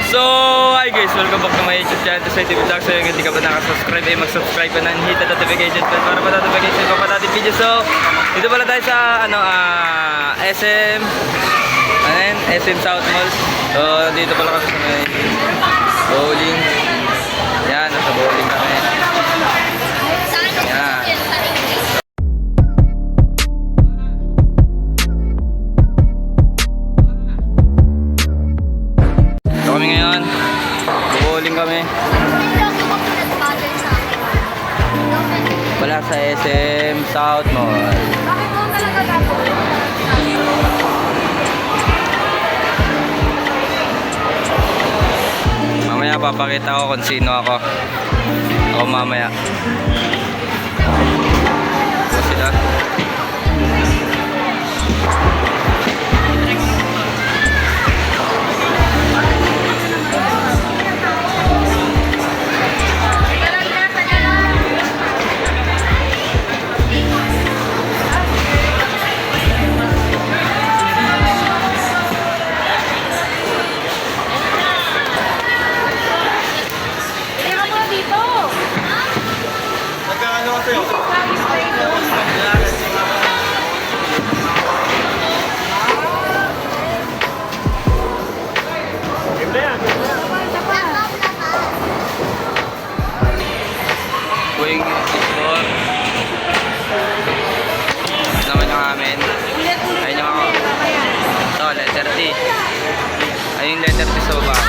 So, hi guys, welcome back to my YouTube channel, to TV Vlog. So, yung hindi ka pa nakasubscribe, ay mag-subscribe ka na and hit the notification bell para pa-notification ko pa natin video. So, dito pala tayo sa, SM, SM South Mall. So, dito pala kami sa may bowling. Yan, nasa bowling kami. Yan. So, kami ngayon, bowling kami. Wala sa SM South Mall. Mamaya papakita ko kung sino ako. Ako mamaya. Ito sila. Going store. Naman yung amin. Ayun yung ako. Ito, letter T. Ayun yung letter T sa baba.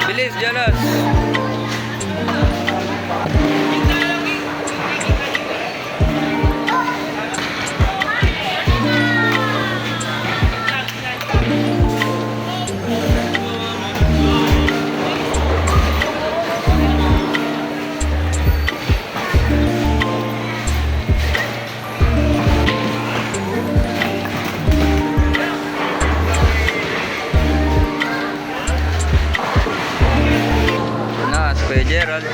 Bilis, jalan. Gerald.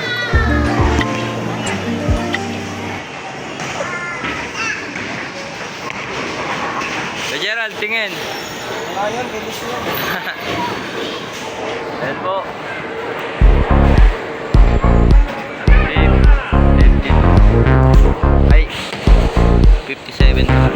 Gerald, tingin. Ayun, bilis yan. Ayan po. 15. Ay, 57 na.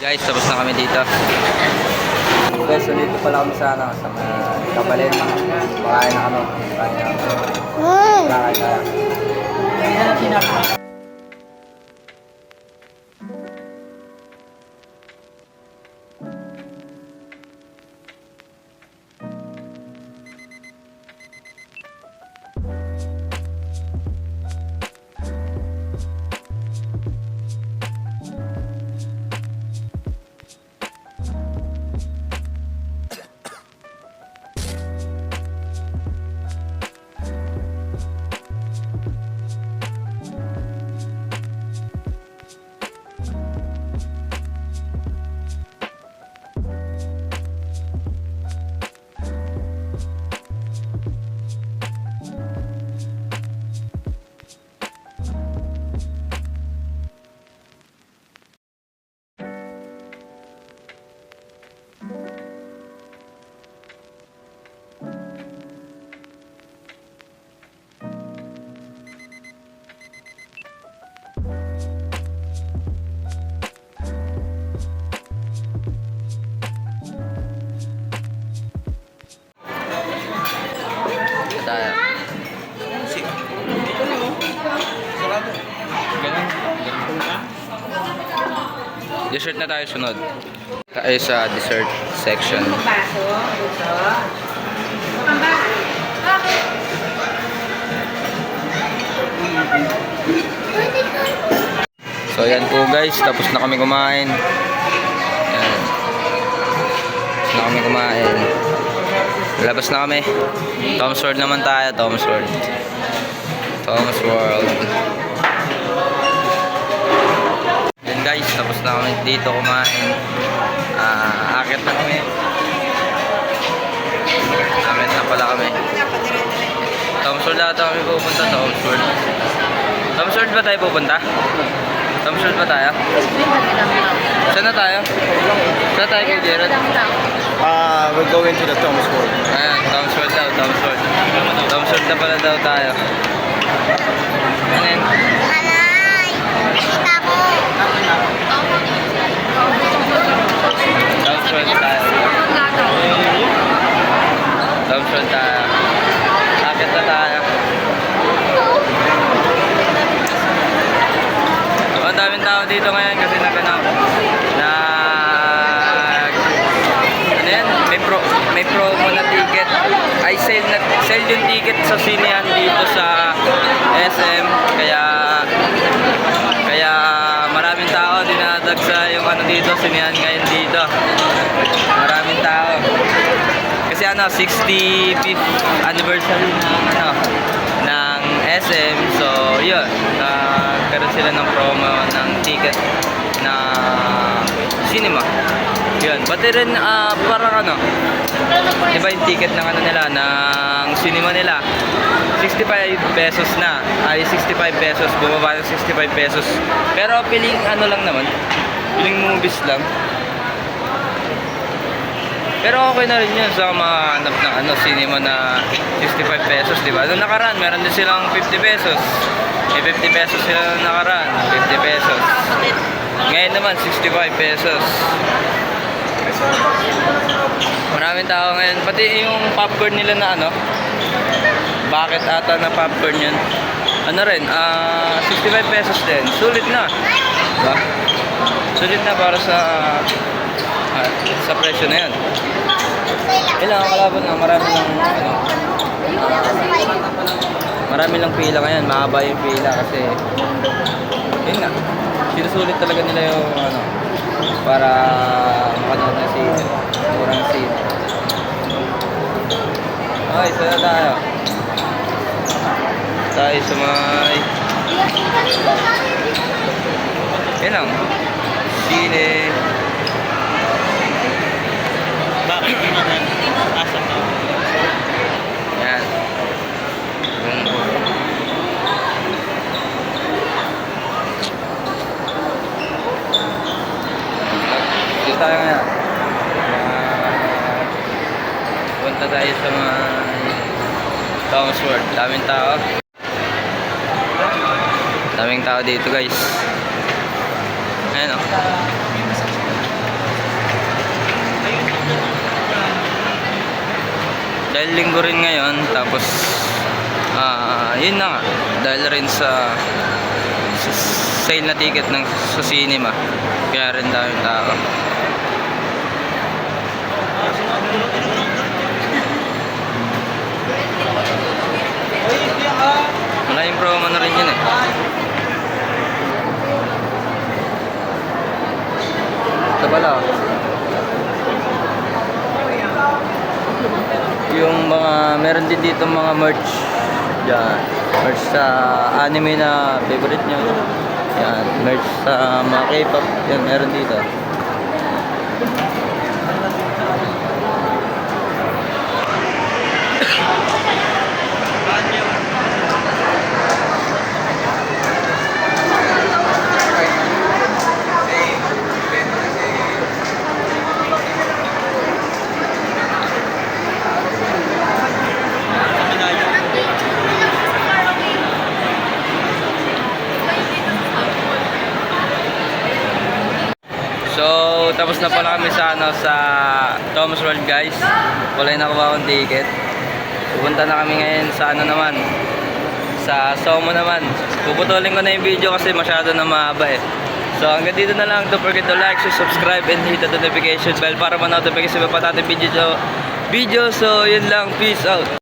Guys, tapos na kami dito. Guys, so dito pala kami sa ano, sa mga Kabalin. Makain na kami. Makain na kami. Makain na kami. Tayo. Dessert na tayo sunod. Tayo sa dessert section. So yan po guys, tapos na kami kumain. Yan. Tapos na kami kumain. Labas na kami. Tom's World naman tayo, Tom's World. Tom's World. Yan guys, tapos na kami dito kumain. Akit na kami. Akit na pala kami. Tom's World ata kami pupunta, Tom's World. Tom's World ba tayo pupunta? Tom's World ba tayo? Saan na tayo? Saan tayo kay Gerald? We're going to the Tom's World. Ayan, Tom's World daw, Tom's World. Tom's World na pala daw tayo. Ano yun? Tom's World tayo. Tom's World tayo. Akit na tayo. Ang daming tao dito ngayon kasi naganap. May promo na ticket. Ay sale yung ticket sa sinehan dito sa SM. Kaya maraming tao dinadagsa yung ano dito, sinehan ngayon dito. Maraming tao. Kasi ano, 65th anniversary ng SM. So, yun. Nagkaroon sila ng promo ng ticket na cinema. Yun. Pati rin, parang ano, diba yung ticket ng ano nila, ng cinema nila, 65 pesos na. Ay, 65 pesos. Bumaba ng 65 pesos. Pero piling ano lang naman, piling movies lang. Pero okay na rin yun sa mahanap ng ano, cinema na 65 pesos, diba? Noong nakaraan, meron din silang 50 pesos. May 50 pesos sila noong nakaraan, 50 pesos. Ngayon naman, 65 pesos. Maraming tao ngayon. Pati yung popcorn nila na ano, bakit ata na popcorn yun? Ano rin, 65 pesos din. Sulit na. Diba? Sulit na para sa presyo na yan. Ilang kalaban lang, marami lang ano, marami lang pila ngayon, mahaba yung pila kasi yun nga, sinusulit talaga nila yung ano, para makanood na scene, murang scene. Okay, sana tayo sa may yun lang, sine. Bakit naman? Asan na? Yan. Dito tayo ngayon. Punta tayo sa mga Tom's World. Daming tao. Daming tao dito guys. Ayan o. Dahil linggo rin ngayon, tapos yun na nga, dahil rin sa sale na ticket ng sa cinema, kaya rin daming tao. Malaking promo na rin yun eh. Ito pala, yung mga, meron din dito mga merch dyan. Merch sa anime na favorite nyo. Yan, merch sa mga K-pop. Yan, meron dito. So, tapos na pala kami sa sa Thomas World, guys. Wala na kuha akong ticket. Pupunta na kami ngayon sa naman. Sa Somo naman. Puputulin ko na yung video kasi masyado na mahaba eh. So, hanggang dito na lang. Don't forget to like, share, subscribe, and hit the notification bell para ma-notify sa iba pa natin video. So, yun lang. Peace out.